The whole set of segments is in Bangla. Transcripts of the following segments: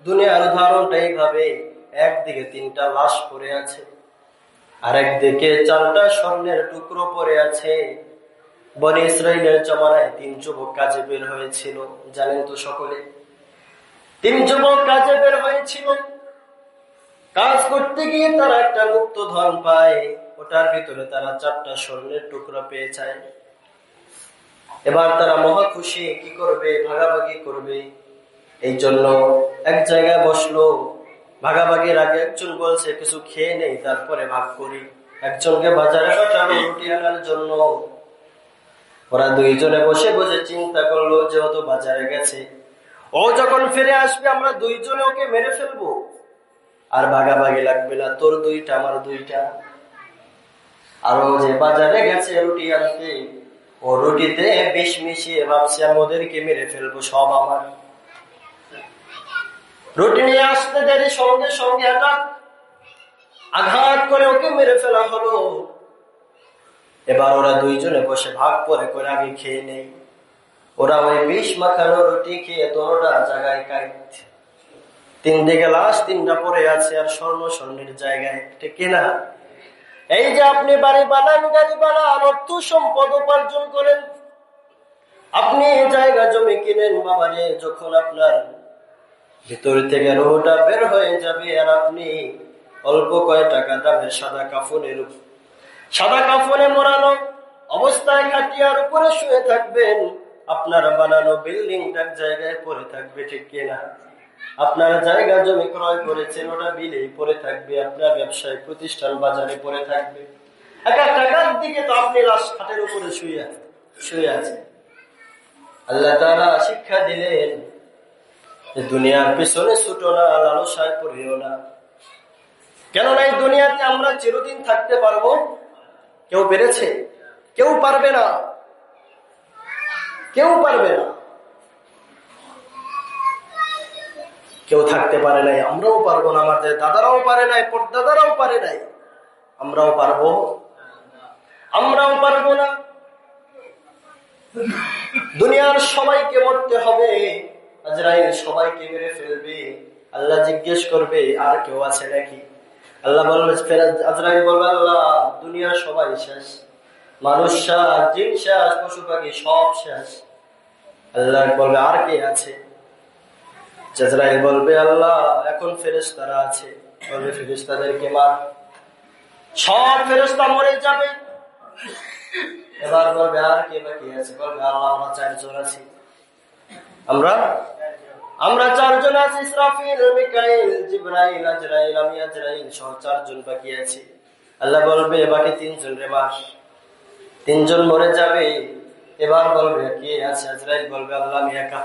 দুনিয়ার উদাহরণটা এইভাবে, একদিকে 3টা লাশ পড়ে আছে, আর একদিকে 4টা স্বর্ণের টুকরো পড়ে আছে। বনি ইসরাইলের জমানায় 3 যুবক কাজে বের হয়েছিল, জানেন তো সকলে। 3 যুবক কাজে বের হয়েছিল, কাজ করতে গিয়ে তারা একটা গুপ্ত ধন পায়, ওটার ভিতরে তারা 4টা স্বর্ণের টুকরো পেয়ে যায়। এবার তারা মহা খুশি, কি করবে, ভাগাভাগি করবে। এই জন্য এক জায়গায় বসলো। ভাগাভাগির আগে একজন বলছে কিছু খেয়ে নেই, তারপরে ভাগ করি। একজনকে বাজারে পাঠালো রুটি আনার জন্য। ওরা 2 জনে বসে বসে চিন্তা করলো, যেহেতু বাজারে গেছে, ও যখন ফিরে আসবে আমরা 2 জনে ওকে মেরে ফেলবো, আর ভাগাভাগি লাগবে না, তোর 2টা আমার 2টা। আর ও যে বাজারে গেছে রুটি আনতে, ও রুটিতে বিষ মিশিয়ে ভাবছে আমি ওদেরকে মেরে ফেলবো, সব আমার। রুটি নিয়ে আসতে দেরি, সঙ্গে সঙ্গে আঘাত করে ওকে মেরে ফেলা হলো। এবার ওরা 2 জনে বসে ভাগ করে করে আগে খেয়ে নেই। ওরা ওই বিষ মাখানো রুটি খেয়ে দোনোটা জায়গায় কাইট। 3 দিকে লাশ, 3টা পড়ে আছে, আর স্বর্ণের জায়গায়, ঠিক কিনা? এই যে আপনি বাড়ি বানান, গাড়ি বানান, অর্থ সম্পদ উপার্জন করেন, আপনি জায়গা জমি কিনেন, বাবারে, যখন আপনার ভিতর থেকে রোহটা বের হয়ে যাবে, আর আপনি অল্প কয় টাকা দামের সাদা কাফনে মোড়ানো অবস্থায় খাটিয়ার উপরে শুয়ে থাকবেন, আপনার বানানো বিল্ডিং এক জায়গায় পড়ে থাকবে, ঠিক কিনা? আপনার জায়গা জমি ক্রয় করেছেন, ওটা বিলেই পড়ে থাকবে, আপনার ব্যবসায় প্রতিষ্ঠান বাজারে পড়ে থাকবে। একটা টাকার দিকে তো আপনি লাশ খাটের উপরে শুয়ে আছেন। আল্লাহ তাআলা শিক্ষা দিলেন যে দুনিয়ার পিছনে ছুটো না, লালসায় পড়িও না। কেননা এই দুনিয়াতে আমরা চিরদিন থাকতে পারবো? কেউ পেরেছে? কেউ পারবে না, কেউ পারবে না। কেউ থাকতে পারে নাই, আমরাও পারবো না, আমাদের দাদারাও পারে নাই, পরদাদারাও পারে নাই, আমরাও পারবো না। দুনিয়ার সবাইকে মরতে হবে, আজরাইল সবাইকে মেরে ফেলবে। আল্লাহ জিজ্ঞেস করবে আর কেউ আছে নাকি? আল্লাহ বলবে, আজরাইল বলবে, আল্লাহ দুনিয়ার সবাই শেষ, মানুষ শেষ, জিন শেষ, পশু পাখি সব শেষ। আল্লাহ বলবে আর কে আছে? আজরাইল বলবে, আল্লাহ এখন ফেরেশতারা আছে। বলবে ফেরেশতাদেরকে মার। সব ফেরেশতা মরে যাবে। এবার বলবে আর কে বাকি আছে? বলবে আল্লাহ আমরা 4 জন আছি, আমরা 4 জন আছি, ইসরাফিল, মিকাইল, জিবরাইল, আজরাইল, আমি আজরাইল সহ 4 জন বাকি আছি। আল্লাহ বলবে বাকি 3 জন রে মার। 3 জন মরে যাবে। এবার বলবে কে আছে? আজরাইল বলবে আল্লাহ আমি একা,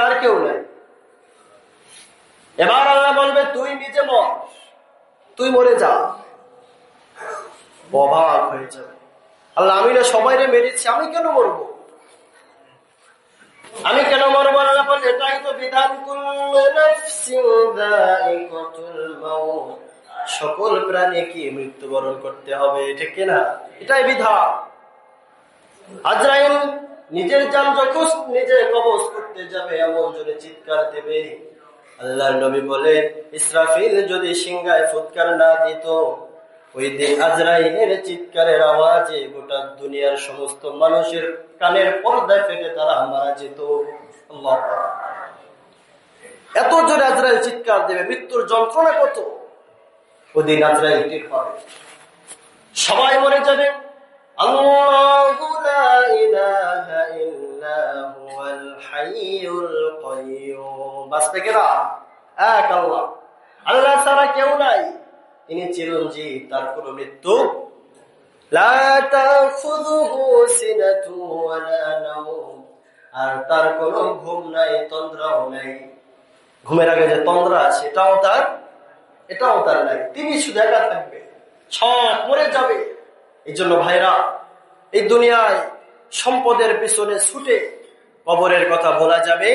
আর কেউ নাই। এবার আল্লাহ বলবে তুই নিজে মর, তুই মরে যা। অবাক হয়ে যাবে, আল্লাহ আমি না সবাইরে মেরেছি, আমি কেন মরবো? আল্লাহ বলে এটাই তো বিধান, কুল্লু নাফসিন যায়িকাতুল মাউত, সকল প্রাণীকে মৃত্যুবরণ করতে হবে, ঠিক কিনা? এটাই বিধান। আজরাইল নিজের জান যখন নিজে কবজ করতে যাবে, এমন জোরে চিৎকার দেবে, আল্লাহর নবী বলে ইসরাফিল যদি সিংহায় ফুৎকার না দিত, ওই দিন আজরাইলের চিৎকারের আওয়াজে গোটা দুনিয়ার সমস্ত মানুষের কানের পর্দা ফেটে তারা মারা যেত। আল্লাহ, এত জোরে আজরাইল চিৎকার দেবে, মৃত্যুর যন্ত্রণা কত। ওই দিন আজরাইল টের পাবে, সবাই মরে যাবে। আল্লাহু লা ইলাহা ইল্লা হুয়াল হাইয়ুল কাইয়্যুম, বাঁচবে কেনা? এক আল্লাহ, আল্লাহ ছাড়া কেউ নাই, তিনি চিরঞ্জীব, তার কোনো মৃত্যু লা তাখুযুহু সিনাতু ওয়ালা নাওম, আর তার কোনো ঘুম নাই, তন্দ্রাও নাই। ঘুমের আগে যে তন্দ্রা আছে এটাও তার নাই, তিনি শুধু একা থাকবে, সব মরে যাবে। এই জন্য ভাইরা, এই দুনিয়ায় সম্পদের পিছনে ছুটে কবরের কথা বলা যাবে